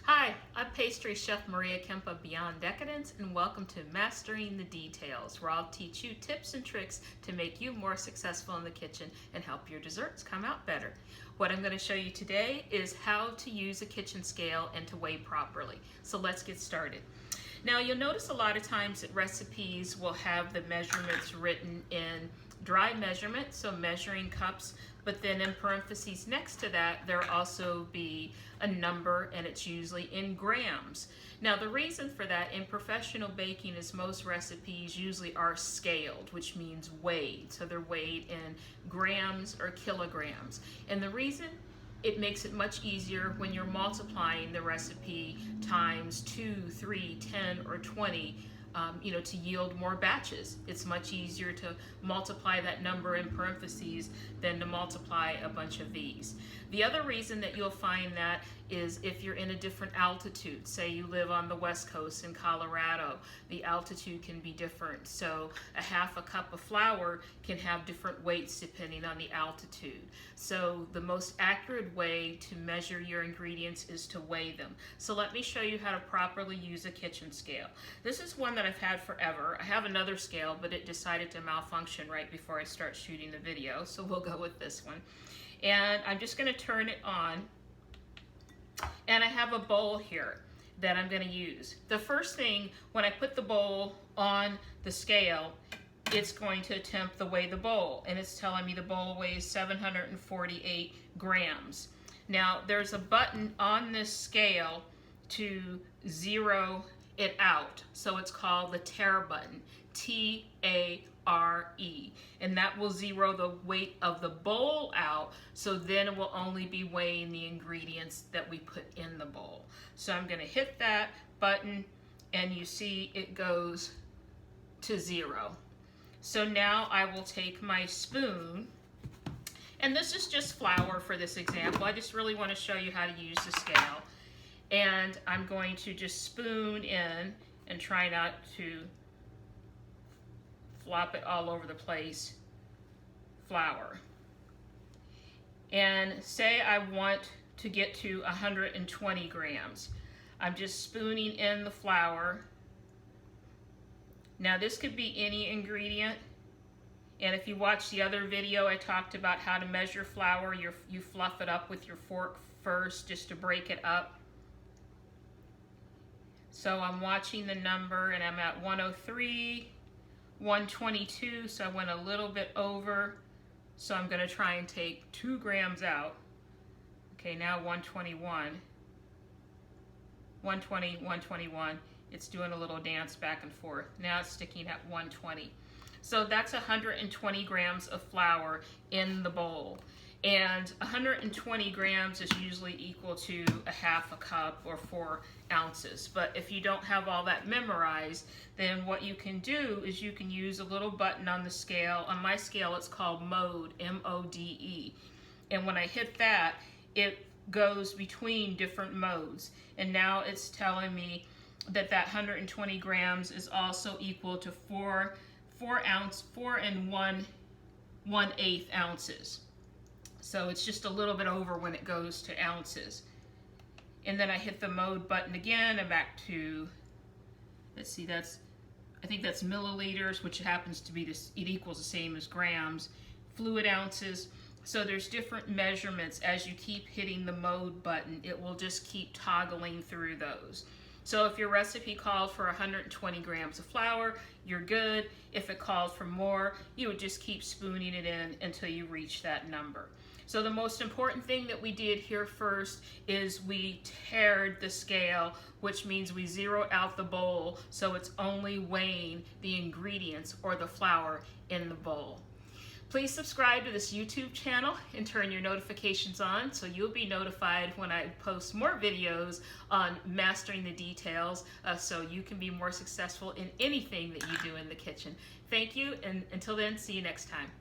Hi, I'm Pastry Chef Maria Kemp of Beyond Decadence, and welcome to Mastering the Details, where I'll teach you tips and tricks to make you more successful in the kitchen and help your desserts come out better. What I'm going to show you today is how to use a kitchen scale and to weigh properly. So let's get started. Now you'll notice a lot of times that recipes will have the measurements written in dry measurement, so measuring cups, but then in parentheses next to that there'll also be a number, and it's usually in grams. Now the reason for that in professional baking is most recipes usually are scaled, which means weighed, so they're weighed in grams or kilograms. And the reason it makes it much easier when you're multiplying the recipe times 2, 3, 10, or 20, to yield more batches. It's much easier to multiply that number in parentheses than to multiply a bunch of these. The other reason that you'll find that is if you're in a different altitude. Say you live on the West Coast in Colorado, the altitude can be different. So a half a cup of flour can have different weights depending on the altitude. So the most accurate way to measure your ingredients is to weigh them. So let me show you how to properly use a kitchen scale. This is one that I've had forever. I have another scale, but it decided to malfunction right before I start shooting the video, so we'll go with this one. And I'm just going to turn it on, and I have a bowl here that I'm going to use. The first thing, when I put the bowl on the scale, it's going to attempt to weigh the bowl, and it's telling me the bowl weighs 748 grams. Now there's a button on this scale to zero it out, so it's called the tare button, T-A-R-E, and that will zero the weight of the bowl out, so then it will only be weighing the ingredients that we put in the bowl. So I'm going to hit that button, and you see it goes to 0. So now I will take my spoon, and this is just flour for this example. I just really want to show you how to use the scale. And I'm going to just spoon in and try not to flop it all over the place, flour. And say I want to get to 120 grams. I'm just spooning in the flour. Now this could be any ingredient. And if you watch the other video, I talked about how to measure flour. You fluff it up with your fork first just to break it up. So I'm watching the number, and I'm at 103, 122, so I went a little bit over. So I'm going to try and take 2 grams out. Okay, now 121, 120, 121. It's doing a little dance back and forth. Now it's sticking at 120. So that's 120 grams of flour in the bowl. And 120 grams is usually equal to a half a cup or 4 ounces. But if you don't have all that memorized, then what you can do is you can use a little button on the scale. On my scale, it's called mode, M-O-D-E. And when I hit that, it goes between different modes. And now it's telling me that 120 grams is also equal to 4 and 1/8 ounces. So it's just a little bit over when it goes to ounces. And then I hit the mode button again, and back to, let's see, I think that's milliliters, which happens to be this, it equals the same as grams, fluid ounces. So there's different measurements. As you keep hitting the mode button, it will just keep toggling through those. So if your recipe called for 120 grams of flour, you're good. If it called for more, you would just keep spooning it in until you reach that number. So the most important thing that we did here first is we tared the scale, which means we zeroed out the bowl, so it's only weighing the ingredients or the flour in the bowl. Please subscribe to this YouTube channel and turn your notifications on so you'll be notified when I post more videos on mastering the details, so you can be more successful in anything that you do in the kitchen. Thank you, and until then, see you next time.